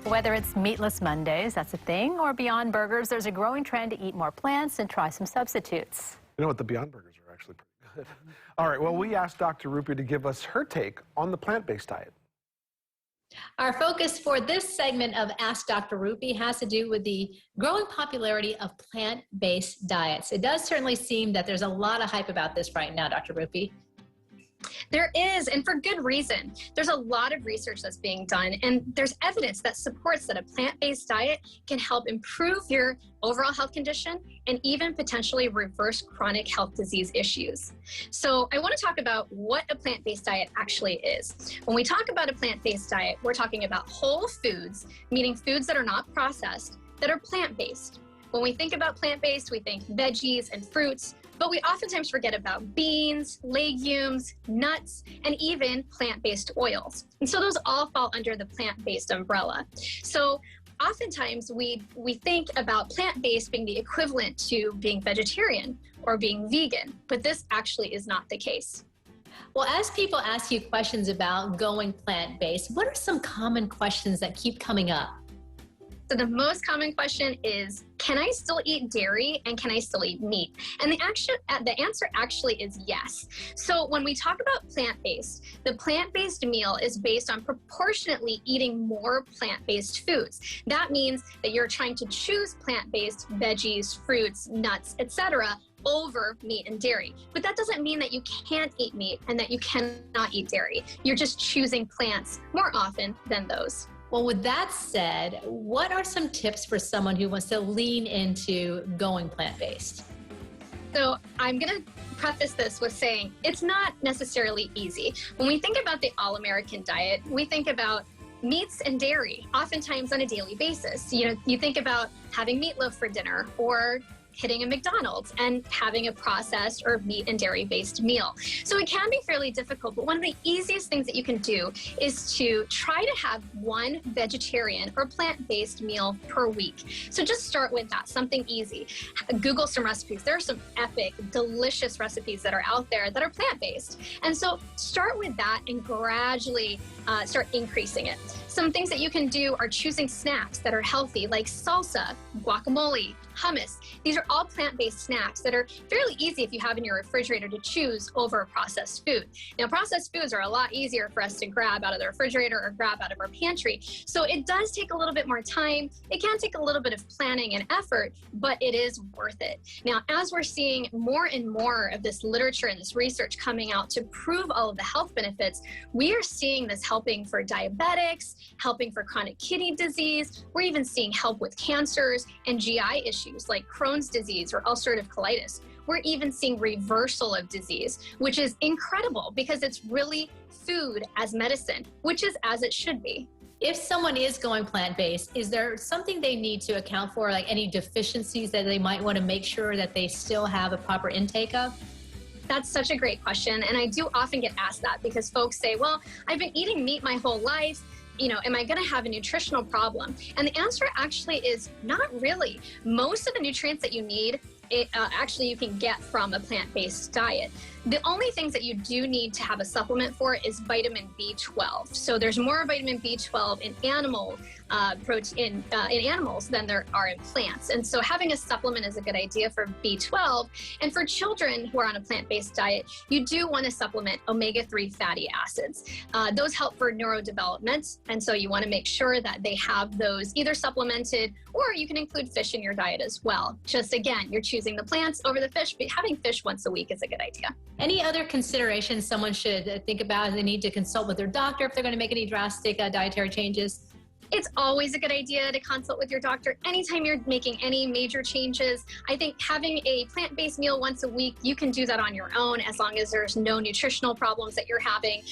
Whether it's meatless Mondays, that's a thing, or Beyond Burgers, there's a growing trend to eat more plants and try some substitutes. You know what, the Beyond Burgers are actually pretty good. All right, well, we asked Dr. Rupi to give us her take on the plant-based diet. Our focus for this segment of Ask Dr. Rupi has to do with the growing popularity of plant-based diets. It does certainly seem that there's a lot of hype about this right now, Dr. Rupi. There is, and for good reason. There's a lot of research that's being done, and there's evidence that supports that a plant-based diet can help improve your overall health condition and even potentially reverse chronic health disease issues. So I want to talk about what a plant-based diet actually is. When we talk about a plant-based diet, we're talking about whole foods, meaning foods that are not processed, that are plant-based. When we think about plant-based, we think veggies and fruits, but we oftentimes forget about beans, legumes, nuts, and even plant-based oils. And so those all fall under the plant-based umbrella. So oftentimes we think about plant-based being the equivalent to being vegetarian or being vegan, but this actually is not the case. Well, as people ask you questions about going plant-based, what are some common questions that keep coming up? So the most common question is, can I still eat dairy and can I still eat meat? And the answer actually is yes. So when we talk about plant-based, the plant-based meal is based on proportionately eating more plant-based foods. That means that you're trying to choose plant-based veggies, fruits, nuts, etc., over meat and dairy. But that doesn't mean that you can't eat meat and that you cannot eat dairy. You're just choosing plants more often than those. Well, with that said, what are some tips for someone who wants to lean into going plant-based? So I'm going to preface this with saying it's not necessarily easy. When we think about the all-American diet, we think about meats and dairy, oftentimes on a daily basis. You know, you think about having meatloaf for dinner or hitting a McDonald's and having a processed or meat and dairy based meal. So it can be fairly difficult, but one of the easiest things that you can do is to try to have one vegetarian or plant-based meal per week. So just start with that, something easy. Google some recipes. There are some epic, delicious recipes that are out there that are plant-based. And so start with that and gradually start increasing it. Some things that you can do are choosing snacks that are healthy, like salsa, guacamole, hummus. These are all plant-based snacks that are fairly easy if you have in your refrigerator to choose over a processed food. Now, processed foods are a lot easier for us to grab out of the refrigerator or grab out of our pantry. So it does take a little bit more time. It can take a little bit of planning and effort, but it is worth it. Now, as we're seeing more and more of this literature and this research coming out to prove all of the health benefits, we are seeing this helping for diabetics, helping for chronic kidney disease. We're even seeing help with cancers and GI issues like Crohn's disease or ulcerative colitis. We're even seeing reversal of disease, which is incredible because it's really food as medicine, which is as it should be. If someone is going plant-based, is there something they need to account for, like any deficiencies that they might want to make sure that they still have a proper intake of? That's such a great question, and I do often get asked that because folks say, well, I've been eating meat my whole life. You know, am I going to have a nutritional problem? And the answer actually is not really. Most of the nutrients that you need, actually you can get from a plant-based diet. The only things that you do need to have a supplement for is vitamin B12. So there's more vitamin B12 in animal protein in animals than there are in plants. And so having a supplement is a good idea for B12. And for children who are on a plant-based diet, you do want to supplement omega-3 fatty acids. Those help for neurodevelopment. And so you want to make sure that they have those either supplemented or you can include fish in your diet as well. Just again, you're choosing the plants over the fish, but having fish once a week is a good idea. Any other considerations someone should think about as they need to consult with their doctor if they're going to make any drastic dietary changes? It's always a good idea to consult with your doctor anytime you're making any major changes. I think having a plant-based meal once a week, you can do that on your own as long as there's no nutritional problems that you're having.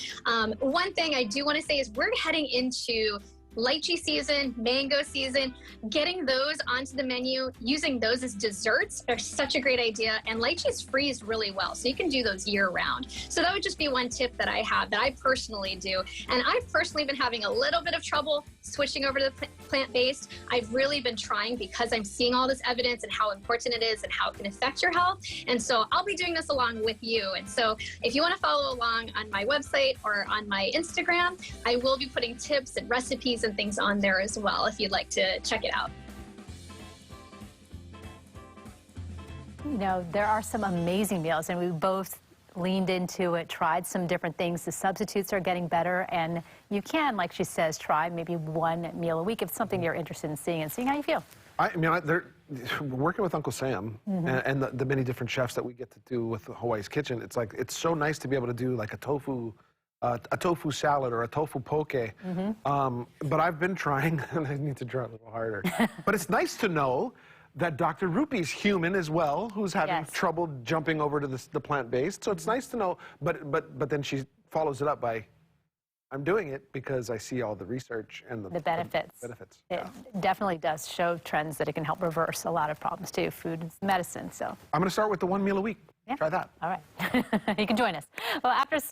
One thing I do want to say is we're heading into lychee season, mango season. Getting those onto the menu, using those as desserts are such a great idea. And lychees freeze really well, so you can do those year round. So that would just be one tip that I have that I personally do. And I've personally been having a little bit of trouble switching over to the plant-based. I've really been trying because I'm seeing all this evidence and how important it is and how it can affect your health. And so I'll be doing this along with you. And so if you want to follow along on my website or on my Instagram, I will be putting tips and recipes and things on there as well if you'd like to check it out. You know, there are some amazing meals, and we both leaned into it, tried some different things. The substitutes are getting better, and you can, like she says, try maybe one meal a week if it's something you're interested in seeing and seeing how you feel. I mean, working with Uncle Sam and the many different chefs that we get to do with Hawaii's Kitchen, it's like, it's so nice to be able to do like a tofu salad or a tofu poke. But I've been trying, and I need to try a little harder. But it's nice to know that Dr. Rupi's human as well, who's having trouble jumping over to the plant-based. So it's nice to know, but then she follows it up by, I'm doing it because I see all the research and the benefits. It definitely does show trends that it can help reverse a lot of problems too, food and medicine. So I'm going to start with the one meal a week. Try that. All right. You can join us. Well, after